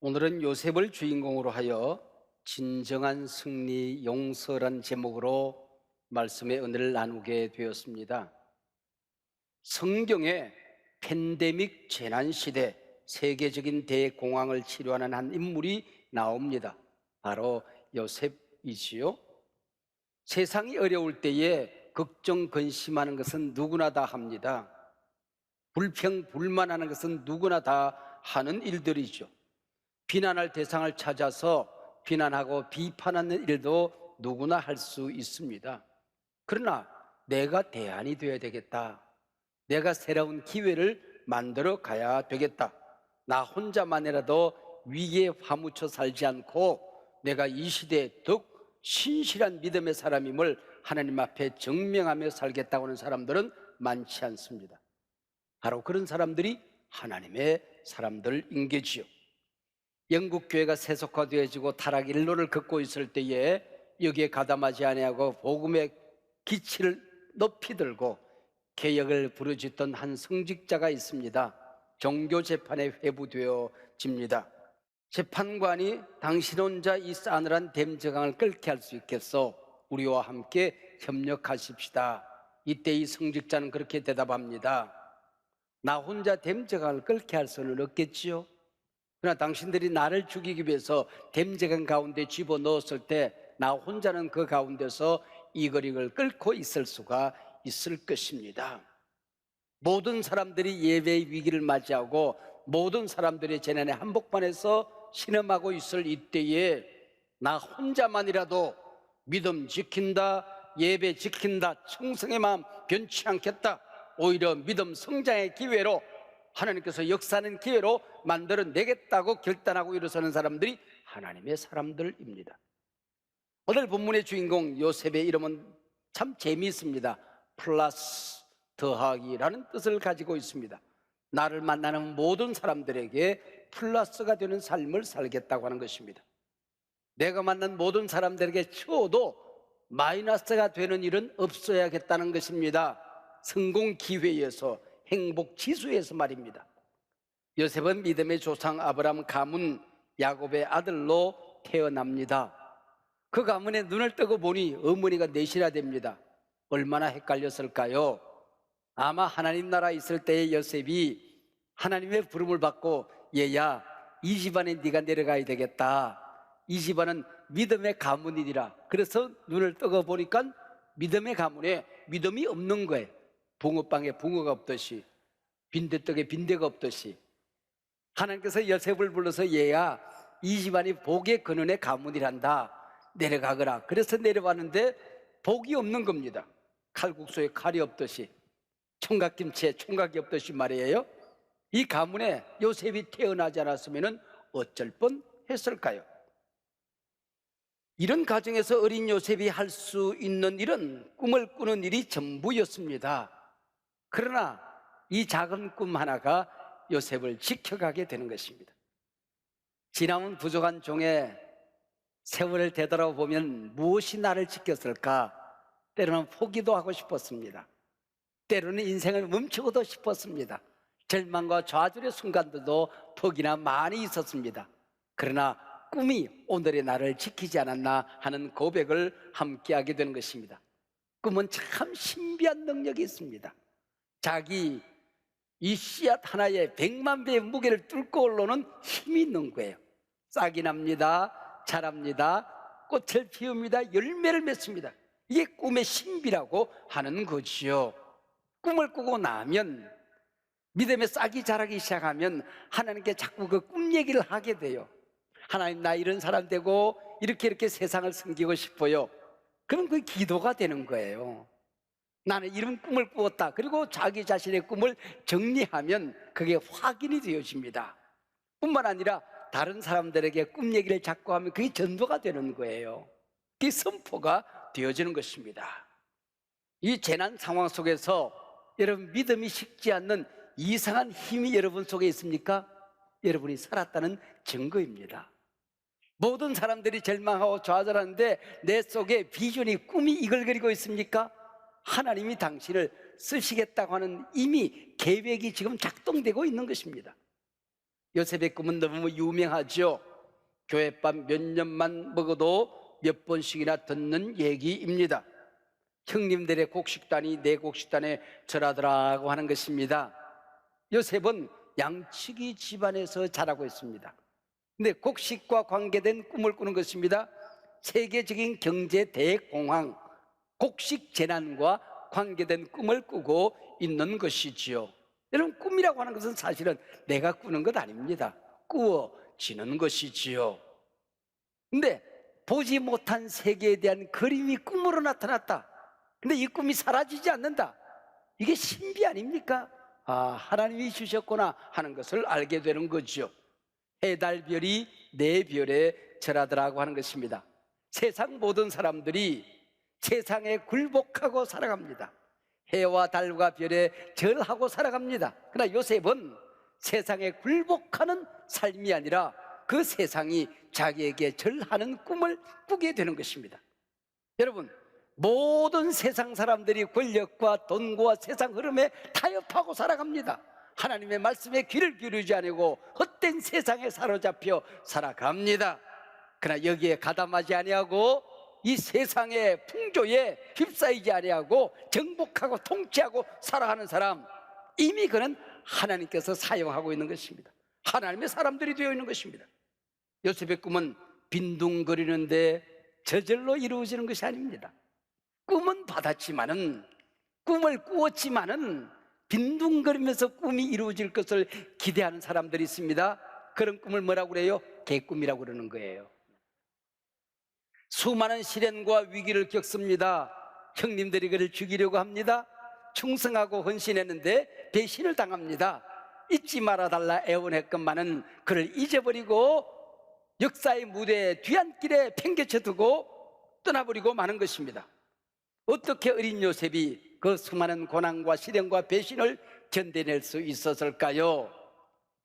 오늘은 요셉을 주인공으로 하여 진정한 승리, 용서란 제목으로 말씀의 은혜를 나누게 되었습니다. 성경에 팬데믹 재난시대 세계적인 대공황을 치료하는 한 인물이 나옵니다. 바로 요셉이지요. 세상이 어려울 때에 걱정, 근심하는 것은 누구나 다 합니다. 불평, 불만하는 것은 누구나 다 하는 일들이죠. 비난할 대상을 찾아서 비난하고 비판하는 일도 누구나 할 수 있습니다. 그러나 내가 대안이 되어야 되겠다. 내가 새로운 기회를 만들어 가야 되겠다. 나 혼자만이라도 위기에 파묻혀 살지 않고 내가 이 시대에 더욱 신실한 믿음의 사람임을 하나님 앞에 증명하며 살겠다고 하는 사람들은 많지 않습니다. 바로 그런 사람들이 하나님의 사람들인 게지요. 영국 교회가 세속화되어지고 타락 일로를 걷고 있을 때에 여기에 가담하지 아니하고 복음의 기치를 높이 들고 개혁을 부르짖던 한 성직자가 있습니다. 종교 재판에 회부되어집니다. 재판관이 당신 혼자 이 싸늘한 댐저강을 끓게 할 수 있겠소? 우리와 함께 협력하십시다. 이때 이 성직자는 그렇게 대답합니다. 나 혼자 댐저강을 끓게 할 수는 없겠지요. 그러나 당신들이 나를 죽이기 위해서 댐저강 가운데 집어넣었을 때 나 혼자는 그 가운데서 이글이글 끓고 있을 수가 있을 것입니다. 모든 사람들이 예배의 위기를 맞이하고 모든 사람들이 재난의 한복판에서 신음하고 있을 이때에 나 혼자만이라도 믿음 지킨다, 예배 지킨다, 충성의 마음 변치 않겠다, 오히려 믿음 성장의 기회로 하나님께서 역사하는 기회로 만들어내겠다고 결단하고 일어서는 사람들이 하나님의 사람들입니다. 오늘 본문의 주인공 요셉의 이름은 참 재미있습니다. 플러스, 더하기라는 뜻을 가지고 있습니다. 나를 만나는 모든 사람들에게 플러스가 되는 삶을 살겠다고 하는 것입니다. 내가 만난 모든 사람들에게 치워도 마이너스가 되는 일은 없어야겠다는 것입니다. 성공 기회에서, 행복 지수에서 말입니다. 요셉은 믿음의 조상 아브라함 가문 야곱의 아들로 태어납니다. 그 가문에 눈을 뜨고 보니 어머니가 넷이나 됩니다. 얼마나 헷갈렸을까요? 아마 하나님 나라 있을 때의 요셉이 하나님의 부름을 받고 얘야, 이 집안에 네가 내려가야 되겠다. 이 집안은 믿음의 가문이니라. 그래서 눈을 뜨고 보니까 믿음의 가문에 믿음이 없는 거예요. 붕어빵에 붕어가 없듯이, 빈대떡에 빈대가 없듯이. 하나님께서 요셉을 불러서 얘야, 이 집안이 복의 근원의 가문이란다. 내려가거라. 그래서 내려왔는데 복이 없는 겁니다. 칼국수에 칼이 없듯이, 총각김치에 총각이 없듯이 말이에요. 이 가문에 요셉이 태어나지 않았으면 어쩔 뻔 했을까요? 이런 가정에서 어린 요셉이 할 수 있는 일은 꿈을 꾸는 일이 전부였습니다. 그러나 이 작은 꿈 하나가 요셉을 지켜가게 되는 것입니다. 지나온 부족한 종의 세월을 되돌아보면 무엇이 나를 지켰을까? 때로는 포기도 하고 싶었습니다. 때로는 인생을 멈추고도 싶었습니다. 절망과 좌절의 순간들도 퍽이나 많이 있었습니다. 그러나 꿈이 오늘의 나를 지키지 않았나 하는 고백을 함께하게 되는 것입니다. 꿈은 참 신비한 능력이 있습니다. 자기 이 씨앗 하나에 100만 배의 무게를 뚫고 올라오는 힘이 있는 거예요. 싹이 납니다. 자랍니다. 꽃을 피웁니다. 열매를 맺습니다. 이게 꿈의 신비라고 하는 거지요. 꿈을 꾸고 나면, 믿음의 싹이 자라기 시작하면 하나님께 자꾸 그 꿈 얘기를 하게 돼요. 하나님, 나 이런 사람 되고 이렇게 세상을 섬기고 싶어요. 그럼 그 기도가 되는 거예요. 나는 이런 꿈을 꾸었다. 그리고 자기 자신의 꿈을 정리하면 그게 확인이 되어집니다. 뿐만 아니라 다른 사람들에게 꿈 얘기를 자꾸 하면 그게 전도가 되는 거예요. 그게 선포가 되어지는 것입니다. 이 재난 상황 속에서 여러분, 믿음이 식지 않는 이상한 힘이 여러분 속에 있습니까? 여러분이 살았다는 증거입니다. 모든 사람들이 절망하고 좌절하는데 내 속에 비전이, 꿈이 이글거리고 있습니까? 하나님이 당신을 쓰시겠다고 하는 이미 계획이 지금 작동되고 있는 것입니다. 요셉의 꿈은 너무 유명하죠. 교회밥 몇 년만 먹어도 몇 번씩이나 듣는 얘기입니다. 형님들의 곡식단이 내 곡식단에 절하더라고 하는 것입니다. 요셉은 양치기 집안에서 자라고 있습니다. 근데 곡식과 관계된 꿈을 꾸는 것입니다. 세계적인 경제 대공황, 곡식 재난과 관계된 꿈을 꾸고 있는 것이지요. 여러분, 꿈이라고 하는 것은 사실은 내가 꾸는 것 아닙니다. 꾸어지는 것이지요. 근데 보지 못한 세계에 대한 그림이 꿈으로 나타났다. 근데 이 꿈이 사라지지 않는다. 이게 신비 아닙니까? 아, 하나님이 주셨구나 하는 것을 알게 되는 거죠. 해달별이 내 별에 절하더라고 하는 것입니다. 세상 모든 사람들이 세상에 굴복하고 살아갑니다. 해와 달과 별에 절하고 살아갑니다. 그러나 요셉은 세상에 굴복하는 삶이 아니라 그 세상이 자기에게 절하는 꿈을 꾸게 되는 것입니다. 여러분, 모든 세상 사람들이 권력과 돈과 세상 흐름에 타협하고 살아갑니다. 하나님의 말씀에 귀를 기울이지 않고 헛된 세상에 사로잡혀 살아갑니다. 그러나 여기에 가담하지 아니하고 이 세상의 풍조에 휩싸이지 아니하고 정복하고 통치하고 살아가는 사람, 이미 그는 하나님께서 사용하고 있는 것입니다. 하나님의 사람들이 되어 있는 것입니다. 요셉의 꿈은 빈둥거리는데 저절로 이루어지는 것이 아닙니다. 꿈은 받았지만은, 꿈을 꾸었지만은 빈둥거리면서 꿈이 이루어질 것을 기대하는 사람들이 있습니다. 그런 꿈을 뭐라고 그래요? 개꿈이라고 그러는 거예요. 수많은 시련과 위기를 겪습니다. 형님들이 그를 죽이려고 합니다. 충성하고 헌신했는데 배신을 당합니다. 잊지 말아달라 애원했건만은 그를 잊어버리고 역사의 무대에 뒤안길에 팽개쳐 두고 떠나버리고 마는 것입니다. 어떻게 어린 요셉이 그 수많은 고난과 시련과 배신을 견뎌낼 수 있었을까요?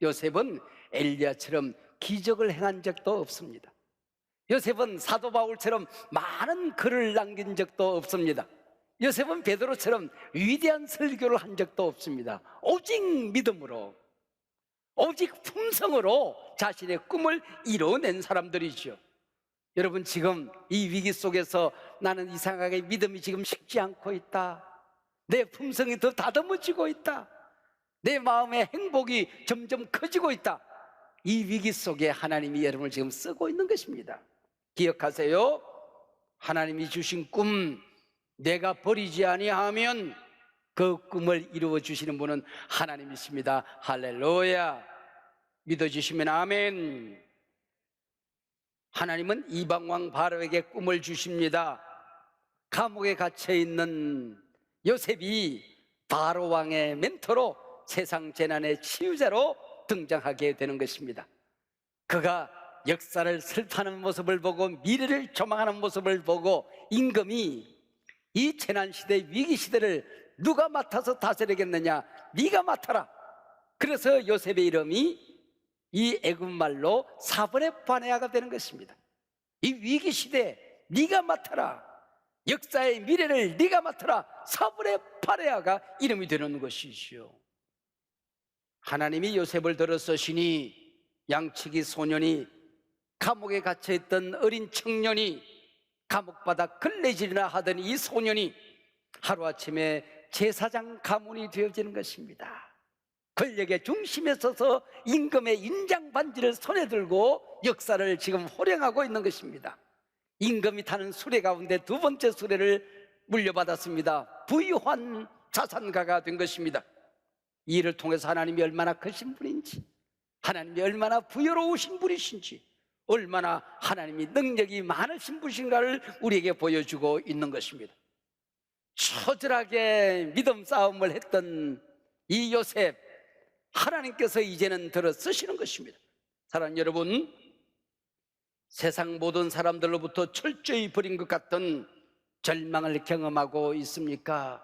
요셉은 엘리야처럼 기적을 행한 적도 없습니다. 요셉은 사도 바울처럼 많은 글을 남긴 적도 없습니다. 요셉은 베드로처럼 위대한 설교를 한 적도 없습니다. 오직 믿음으로, 오직 품성으로 자신의 꿈을 이뤄낸 사람들이죠. 여러분, 지금 이 위기 속에서 나는 이상하게 믿음이 지금 식지 않고 있다, 내 품성이 더 다듬어지고 있다, 내 마음의 행복이 점점 커지고 있다, 이 위기 속에 하나님이 여러분을 지금 쓰고 있는 것입니다. 기억하세요. 하나님이 주신 꿈 내가 버리지 아니하면 그 꿈을 이루어 주시는 분은 하나님이십니다. 할렐루야. 믿어주시면 아멘. 하나님은 이방왕 바로에게 꿈을 주십니다. 감옥에 갇혀 있는 요셉이 바로 왕의 멘토로 세상 재난의 치유자로 등장하게 되는 것입니다. 그가 역사를 슬퍼하는 모습을 보고 미래를 조망하는 모습을 보고 임금이 이 재난시대 위기시대를 누가 맡아서 다스리겠느냐, 네가 맡아라. 그래서 요셉의 이름이 이 애굽말로 사브네 바네아가 되는 것입니다. 이 위기시대 네가 맡아라, 역사의 미래를 네가 맡아라, 사브네 바네아가 이름이 되는 것이죠. 하나님이 요셉을 들어 쓰시니 양치기 소년이, 감옥에 갇혀있던 어린 청년이, 감옥바닥 걸레질이나 하던 이 소년이 하루아침에 제사장 가문이 되어지는 것입니다. 권력의 중심에 서서 임금의 인장 반지를 손에 들고 역사를 지금 호령하고 있는 것입니다. 임금이 타는 수레 가운데 두 번째 수레를 물려받았습니다. 부유한 자산가가 된 것입니다. 이 일을 통해서 하나님이 얼마나 크신 분인지, 하나님이 얼마나 부여로우신 분이신지, 얼마나 하나님이 능력이 많으신 분인가를 우리에게 보여주고 있는 것입니다. 처절하게 믿음 싸움을 했던 이 요셉, 하나님께서 이제는 들어 쓰시는 것입니다. 사랑하는 여러분, 세상 모든 사람들로부터 철저히 버린 것 같던 절망을 경험하고 있습니까?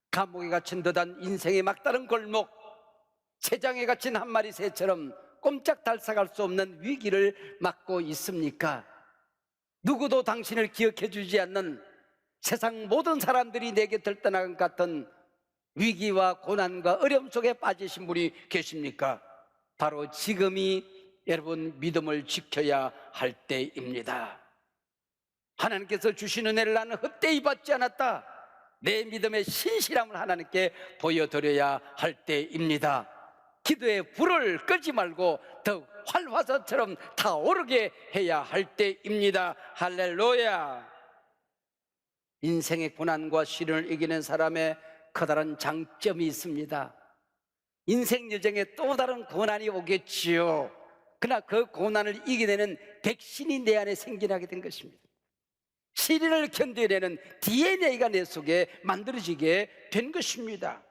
감옥에 갇힌 듯한 인생의 막다른 골목, 새장에 갇힌 한 마리 새처럼 꼼짝 달싹할 수 없는 위기를 맞고 있습니까? 누구도 당신을 기억해 주지 않는, 세상 모든 사람들이 내 곁을 떠나간 것 같은 위기와 고난과 어려움 속에 빠지신 분이 계십니까? 바로 지금이 여러분 믿음을 지켜야 할 때입니다. 하나님께서 주시는 은혜를 나는 헛되이 받지 않았다. 내 믿음의 신실함을 하나님께 보여드려야 할 때입니다. 기도의 불을 끄지 말고 더욱 활화산처럼 타오르게 해야 할 때입니다. 할렐루야. 인생의 고난과 시련을 이기는 사람의 커다란 장점이 있습니다. 인생 여정에 또 다른 고난이 오겠지요. 그러나 그 고난을 이겨내는 백신이 내 안에 생겨나게 된 것입니다. 시련을 견뎌내는 DNA가 내 속에 만들어지게 된 것입니다.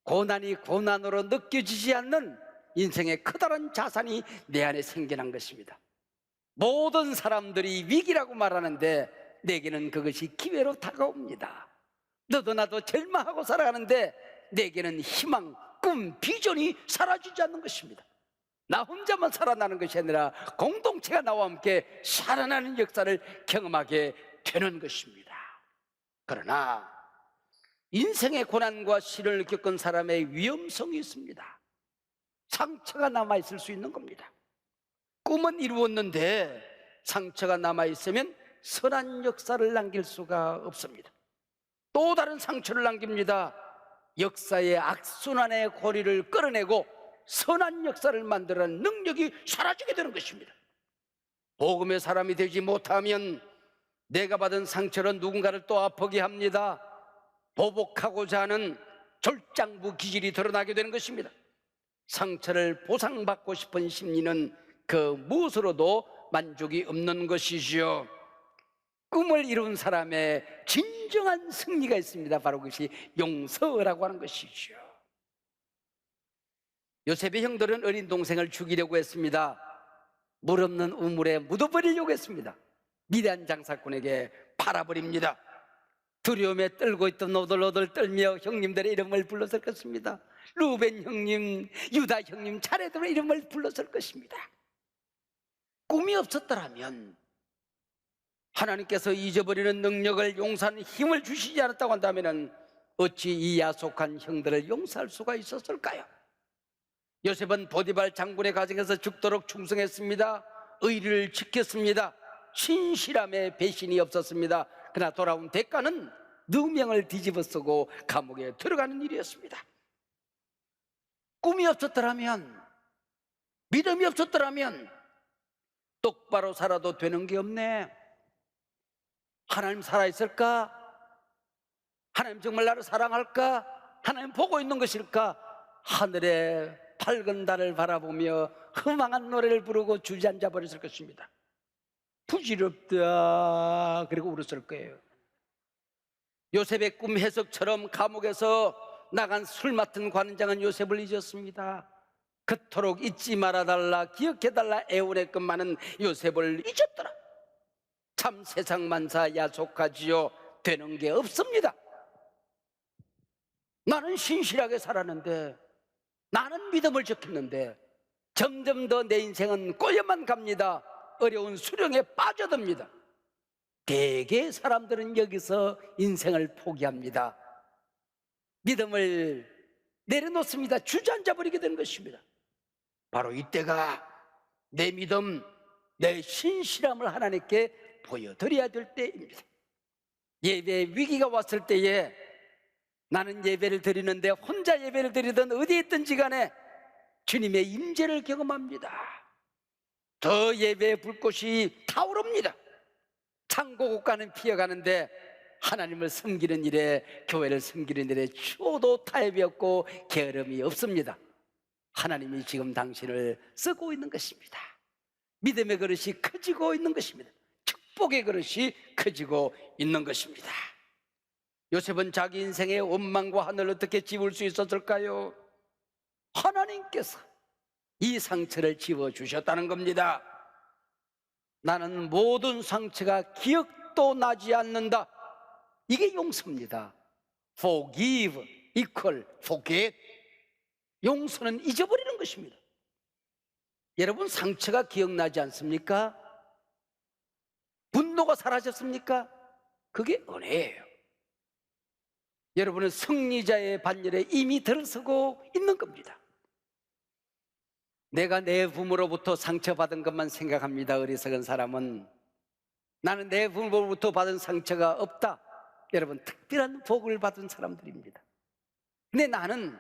고난이 고난으로 느껴지지 않는 인생의 커다란 자산이 내 안에 생겨난 것입니다. 모든 사람들이 위기라고 말하는데 내게는 그것이 기회로 다가옵니다. 너도 나도 절망하고 살아가는데 내게는 희망, 꿈, 비전이 사라지지 않는 것입니다. 나 혼자만 살아나는 것이 아니라 공동체가 나와 함께 살아나는 역사를 경험하게 되는 것입니다. 그러나 인생의 고난과 시련을 겪은 사람의 위험성이 있습니다. 상처가 남아있을 수 있는 겁니다. 꿈은 이루었는데 상처가 남아있으면 선한 역사를 남길 수가 없습니다. 또 다른 상처를 남깁니다. 역사의 악순환의 고리를 끌어내고 선한 역사를 만들어내는 능력이 사라지게 되는 것입니다. 복음의 사람이 되지 못하면 내가 받은 상처는 누군가를 또 아프게 합니다. 보복하고자 하는 졸장부 기질이 드러나게 되는 것입니다. 상처를 보상받고 싶은 심리는 그 무엇으로도 만족이 없는 것이지요. 꿈을 이룬 사람의 진정한 승리가 있습니다. 바로 그것이 용서라고 하는 것이죠. 요셉의 형들은 어린 동생을 죽이려고 했습니다. 물 없는 우물에 묻어버리려고 했습니다. 미디안 장사꾼에게 팔아버립니다. 두려움에 떨고 있던 오들오들 떨며 형님들의 이름을 불렀을 것입니다. 루벤 형님, 유다 형님 차례대로 이름을 불렀을 것입니다. 꿈이 없었더라면, 하나님께서 잊어버리는 능력을 용서하는 힘을 주시지 않았다고 한다면 어찌 이 야속한 형들을 용서할 수가 있었을까요? 요셉은 보디발 장군의 가정에서 죽도록 충성했습니다. 의리를 지켰습니다. 신실함에 배신이 없었습니다. 그러나 돌아온 대가는 누명을 뒤집어 쓰고 감옥에 들어가는 일이었습니다. 꿈이 없었더라면, 믿음이 없었더라면 똑바로 살아도 되는 게 없네. 하나님 살아있을까? 하나님 정말 나를 사랑할까? 하나님 보고 있는 것일까? 하늘에 밝은 달을 바라보며 허망한 노래를 부르고 주저앉아 버렸을 것입니다. 부질없다 그리고 울었을 거예요. 요셉의 꿈 해석처럼 감옥에서 나간 술 맡은 관장은 요셉을 잊었습니다. 그토록 잊지 말아달라 기억해달라 애원했건 많은 요셉을 잊었더라. 참 세상 만사 야속하지요. 되는 게 없습니다. 나는 신실하게 살았는데, 나는 믿음을 지켰는데 점점 더 내 인생은 꼬여만 갑니다. 어려운 수렁에 빠져듭니다. 대개 사람들은 여기서 인생을 포기합니다. 믿음을 내려놓습니다. 주저앉아 버리게 되는 것입니다. 바로 이때가 내 믿음, 내 신실함을 하나님께 보여드려야 될 때입니다. 예배에 위기가 왔을 때에 나는 예배를 드리는데 혼자 예배를 드리든 어디에 있든지 간에 주님의 임재를 경험합니다. 더 예배의 불꽃이 타오릅니다. 창고국가는 피어가는데 하나님을 섬기는 일에, 교회를 섬기는 일에 추워도 타협이 없고 게으름이 없습니다. 하나님이 지금 당신을 쓰고 있는 것입니다. 믿음의 그릇이 커지고 있는 것입니다. 축복의 그릇이 커지고 있는 것입니다. 요셉은 자기 인생의 원망과 하늘을 어떻게 지울 수 있었을까요? 하나님께서 이 상처를 지워주셨다는 겁니다. 나는 모든 상처가 기억도 나지 않는다. 이게 용서입니다. Forgive equal forget. 용서는 잊어버리는 것입니다. 여러분, 상처가 기억나지 않습니까? 분노가 사라졌습니까? 그게 은혜예요. 여러분은 승리자의 반열에 이미 들어서고 있는 겁니다. 내가 내 부모로부터 상처받은 것만 생각합니다. 어리석은 사람은. 나는 내 부모로부터 받은 상처가 없다. 여러분, 특별한 복을 받은 사람들입니다. 근데 나는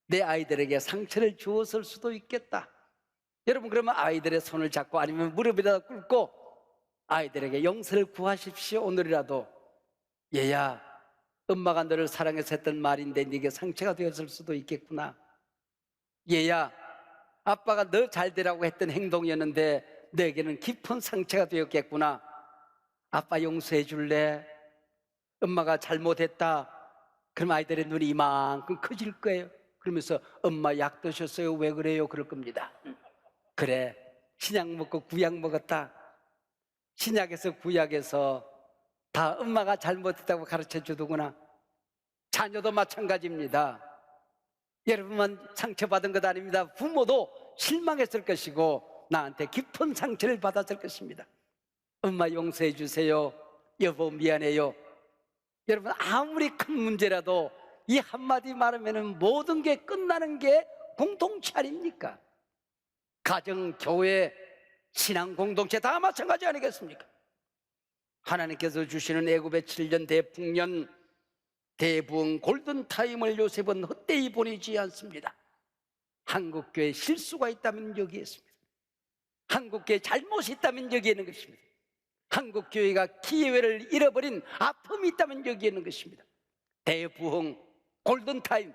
내 아이들에게 상처를 주었을 수도 있겠다. 여러분, 그러면 아이들의 손을 잡고 아니면 무릎에다 꿇고 아이들에게 용서를 구하십시오. 오늘이라도. 얘야, 엄마가 너를 사랑해서 했던 말인데 네게 상처가 되었을 수도 있겠구나. 얘야, 아빠가 너 잘 되라고 했던 행동이었는데 너에게는 깊은 상처가 되었겠구나. 아빠 용서해 줄래? 엄마가 잘못했다. 그럼 아이들의 눈이 이만큼 커질 거예요. 그러면서 엄마 약 드셨어요? 왜 그래요? 그럴 겁니다. 그래, 신약 먹고 구약 먹었다. 신약에서 구약에서 다 엄마가 잘못했다고 가르쳐 주더구나. 자녀도 마찬가지입니다. 여러분만 상처받은 것 아닙니다. 부모도 실망했을 것이고 나한테 깊은 상처를 받았을 것입니다. 엄마 용서해 주세요. 여보 미안해요. 여러분, 아무리 큰 문제라도 이 한마디 말하면 모든 게 끝나는 게 공동체 아닙니까? 가정, 교회, 신앙 공동체 다 마찬가지 아니겠습니까? 하나님께서 주시는 애굽의 7년 대풍년, 대부흥 골든타임을 요셉은 헛되이 보내지 않습니다. 한국교회 실수가 있다면 여기에 있습니다. 한국교회 잘못이 있다면 여기에 있는 것입니다. 한국교회가 기회를 잃어버린 아픔이 있다면 여기에 있는 것입니다. 대부흥 골든타임,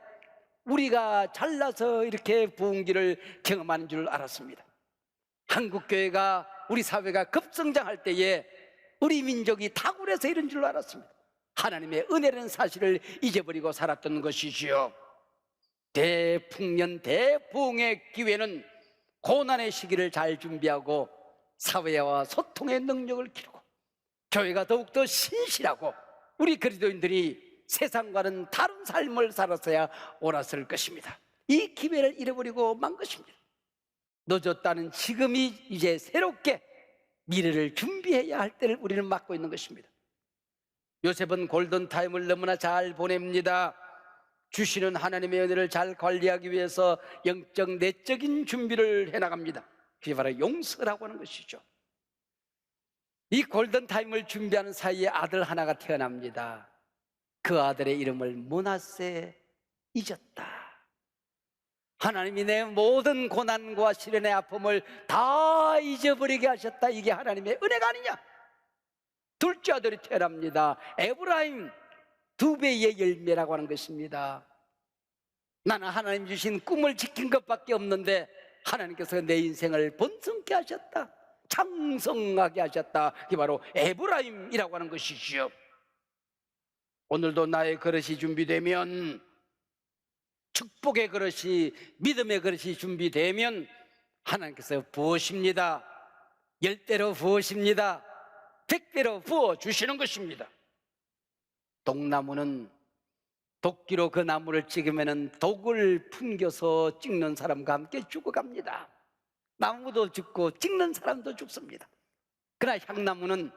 우리가 잘나서 이렇게 부흥기를 경험하는 줄 알았습니다. 한국교회가, 우리 사회가 급성장할 때에 우리 민족이 탁월해서 이런 줄 알았습니다. 하나님의 은혜라는 사실을 잊어버리고 살았던 것이지요. 대풍년 대부흥의 기회는 고난의 시기를 잘 준비하고 사회와 소통의 능력을 기르고 교회가 더욱더 신실하고 우리 그리스도인들이 세상과는 다른 삶을 살았어야 옳았을 것입니다. 이 기회를 잃어버리고 만 것입니다. 늦었다는 지금이 이제 새롭게 미래를 준비해야 할 때를 우리는 맞고 있는 것입니다. 요셉은 골든타임을 너무나 잘 보냅니다. 주시는 하나님의 은혜를 잘 관리하기 위해서 영적 내적인 준비를 해나갑니다. 그게 바로 용서라고 하는 것이죠. 이 골든타임을 준비하는 사이에 아들 하나가 태어납니다. 그 아들의 이름을 므낫세, 잊었다. 하나님이 내 모든 고난과 시련의 아픔을 다 잊어버리게 하셨다. 이게 하나님의 은혜가 아니냐. 둘째 아들이 태어납니다. 에브라임, 2배의 열매라고 하는 것입니다. 나는 하나님 주신 꿈을 지킨 것밖에 없는데 하나님께서 내 인생을 번성케 하셨다. 창성하게 하셨다. 이게 바로 에브라임이라고 하는 것이지요. 오늘도 나의 그릇이 준비되면, 축복의 그릇이, 믿음의 그릇이 준비되면 하나님께서 부으십니다. 10배로 부으십니다. 100배로 부어주시는 것입니다. 독나무는 도끼로 그 나무를 찍으면 독을 풍겨서 찍는 사람과 함께 죽어갑니다. 나무도 죽고 찍는 사람도 죽습니다. 그러나 향나무는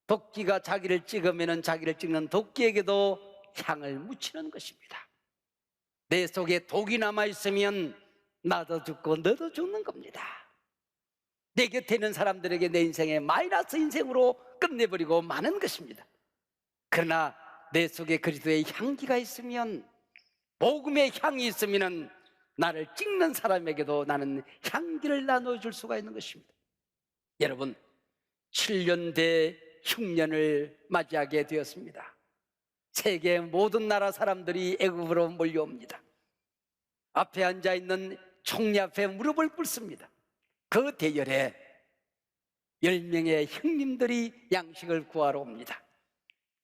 도끼가 자기를 찍으면 자기를 찍는 도끼에게도 향을 묻히는 것입니다. 내 속에 독이 남아있으면 나도 죽고 너도 죽는 겁니다. 내 곁에 있는 사람들에게 내 인생의 마이너스 인생으로 끝내버리고 마는 것입니다. 그러나 내 속에 그리스도의 향기가 있으면, 복음의 향이 있으면 나를 찍는 사람에게도 나는 향기를 나눠줄 수가 있는 것입니다. 여러분, 7년 대흉년을 맞이하게 되었습니다. 세계 모든 나라 사람들이 애굽으로 몰려옵니다. 앞에 앉아있는 총리 앞에 무릎을 꿇습니다. 그 대열에 10명의 형님들이 양식을 구하러 옵니다.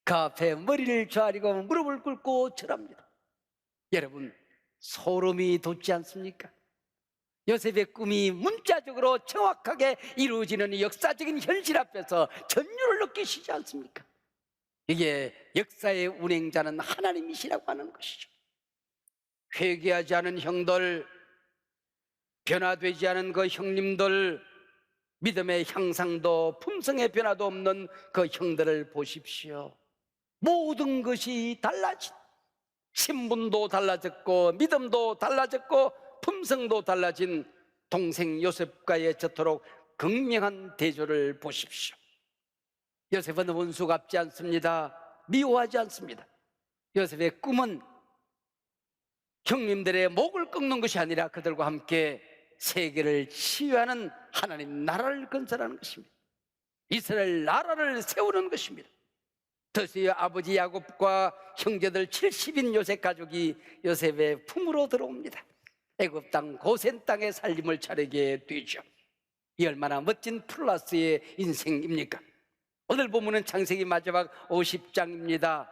그 앞에 머리를 조아리고 무릎을 꿇고 절합니다. 여러분, 소름이 돋지 않습니까? 요셉의 꿈이 문자적으로 정확하게 이루어지는 이 역사적인 현실 앞에서 전율을 느끼시지 않습니까? 이게 역사의 운행자는 하나님이시라고 하는 것이죠. 회개하지 않은 형들, 변화되지 않은 그 형님들, 믿음의 향상도 품성의 변화도 없는 그 형들을 보십시오. 모든 것이 달라진, 신분도 달라졌고 믿음도 달라졌고 품성도 달라진 동생 요셉과의 저토록 극명한 대조를 보십시오. 요셉은 원수 갚지 않습니다. 미워하지 않습니다. 요셉의 꿈은 형님들의 목을 꺾는 것이 아니라 그들과 함께 세계를 치유하는 하나님 나라를 건설하는 것입니다. 이스라엘 나라를 세우는 것입니다. 드디어 아버지 야곱과 형제들 70인 요셉 가족이 요셉의 품으로 들어옵니다. 애굽 땅 고센 땅의 살림을 차리게 되죠. 이 얼마나 멋진 플러스의 인생입니까? 오늘 본문은 창세기 마지막 50장입니다.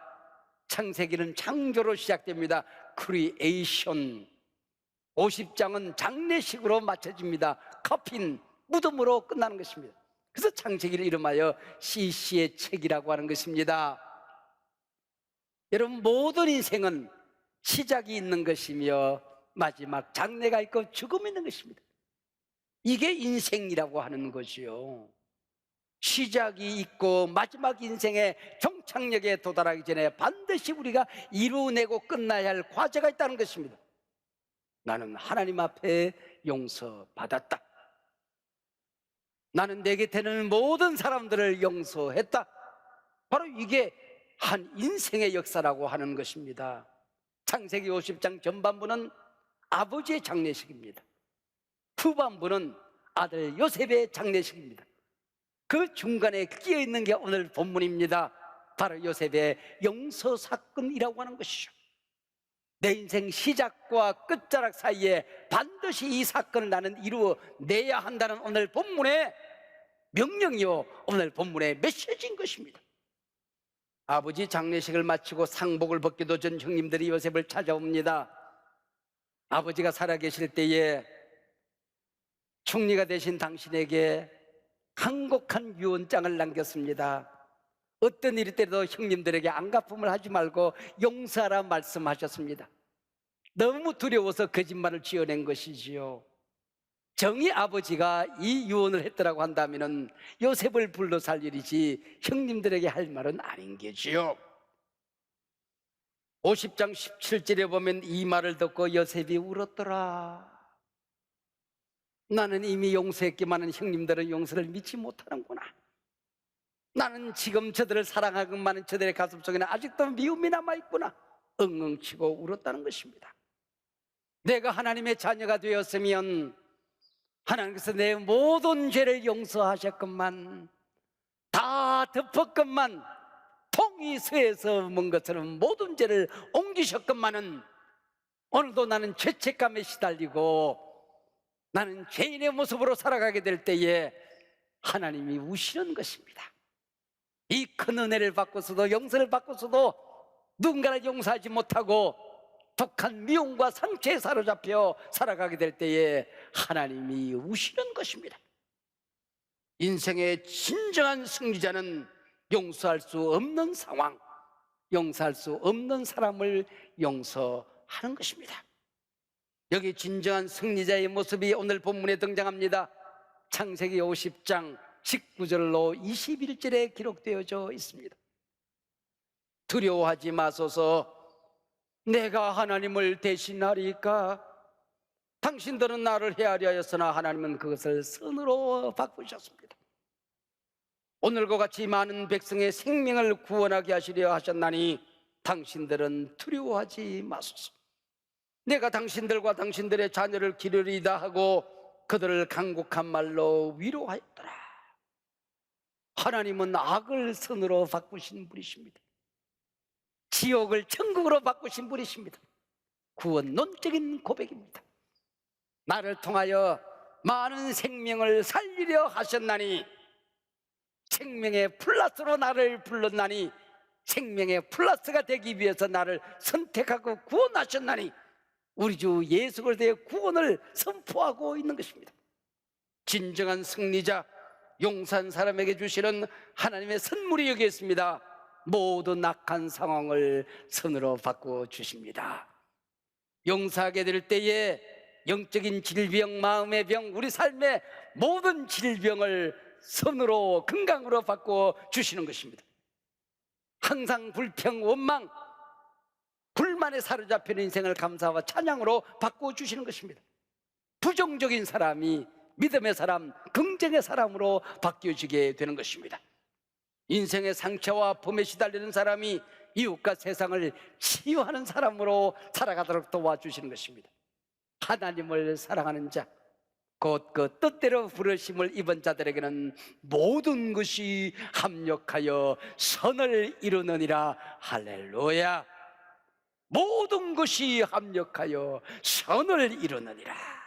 창세기는 창조로 시작됩니다. 크리에이션. 50장은 장례식으로 마쳐집니다. 커핀, 무덤으로 끝나는 것입니다. 그래서 창세기를 이름하여 CC의 책이라고 하는 것입니다. 여러분, 모든 인생은 시작이 있는 것이며 마지막 장래가 있고 죽음이 있는 것입니다. 이게 인생이라고 하는 것이요. 시작이 있고 마지막 인생의 종착역에 도달하기 전에 반드시 우리가 이루어내고 끝나야 할 과제가 있다는 것입니다. 나는 하나님 앞에 용서받았다. 나는 내 곁에 있는 모든 사람들을 용서했다. 바로 이게 한 인생의 역사라고 하는 것입니다. 창세기 50장 전반부는 아버지의 장례식입니다. 후반부는 아들 요셉의 장례식입니다. 그 중간에 끼어 있는 게 오늘 본문입니다. 바로 요셉의 용서 사건이라고 하는 것이죠. 내 인생 시작과 끝자락 사이에 반드시 이 사건을 나는 이루어내야 한다는 오늘 본문의 명령이요, 오늘 본문의 메시지인 것입니다. 아버지 장례식을 마치고 상복을 벗기도 전 형님들이 요셉을 찾아옵니다. 아버지가 살아계실 때에 총리가 되신 당신에게 한곡한 유언장을 남겼습니다. 어떤 일이 때도 형님들에게 안갚음을 하지 말고 용서하라 말씀하셨습니다. 너무 두려워서 거짓말을 지어낸 것이지요. 정의 아버지가 이 유언을 했더라고 한다면 요셉을 불러 살 일이지 형님들에게 할 말은 아닌 게지요. 50장 17절에 보면 이 말을 듣고 요셉이 울었더라. 나는 이미 용서했기만은 형님들은 용서를 믿지 못하는구나. 나는 지금 저들을 사랑하기만은 저들의 가슴 속에는 아직도 미움이 남아있구나. 엉엉치고 울었다는 것입니다. 내가 하나님의 자녀가 되었으면 하나님께서 내 모든 죄를 용서하셨건만, 다 덮었건만, 통이 쇠에서 먼 것처럼 모든 죄를 옮기셨건만은 오늘도 나는 죄책감에 시달리고 나는 죄인의 모습으로 살아가게 될 때에 하나님이 우시는 것입니다. 이 큰 은혜를 받고서도, 용서를 받고서도 누군가를 용서하지 못하고 독한 미움과 상처에 사로잡혀 살아가게 될 때에 하나님이 우시는 것입니다. 인생의 진정한 승리자는 용서할 수 없는 상황, 용서할 수 없는 사람을 용서하는 것입니다. 여기 진정한 승리자의 모습이 오늘 본문에 등장합니다. 창세기 50장 19절로 21절에 기록되어져 있습니다. 두려워하지 마소서. 내가 하나님을 대신하리까? 당신들은 나를 헤아려 하였으나 하나님은 그것을 선으로 바꾸셨습니다. 오늘과 같이 많은 백성의 생명을 구원하게 하시려 하셨나니 당신들은 두려워하지 마소서. 내가 당신들과 당신들의 자녀를 기르리다 하고 그들을 간곡한 말로 위로하였더라. 하나님은 악을 선으로 바꾸신 분이십니다. 지옥을 천국으로 바꾸신 분이십니다. 구원론적인 고백입니다. 나를 통하여 많은 생명을 살리려 하셨나니, 생명의 플러스로 나를 불렀나니, 생명의 플러스가 되기 위해서 나를 선택하고 구원하셨나니, 우리 주 예수 그리스도의 구원을 선포하고 있는 것입니다. 진정한 승리자, 용서한 사람에게 주시는 하나님의 선물이 여기 있습니다. 모든 악한 상황을 선으로 바꿔 주십니다. 용서하게 될 때에 영적인 질병, 마음의 병, 우리 삶의 모든 질병을 선으로, 건강으로 바꿔 주시는 것입니다. 항상 불평, 원망, 불만에 사로잡힌 인생을 감사와 찬양으로 바꿔 주시는 것입니다. 부정적인 사람이 믿음의 사람, 긍정의 사람으로 바뀌어지게 되는 것입니다. 인생의 상처와 아픔에 시달리는 사람이 이웃과 세상을 치유하는 사람으로 살아가도록 도와주시는 것입니다. 하나님을 사랑하는 자, 곧 그 뜻대로 부르심을 입은 자들에게는 모든 것이 합력하여 선을 이루느니라. 할렐루야. 모든 것이 합력하여 선을 이루느니라.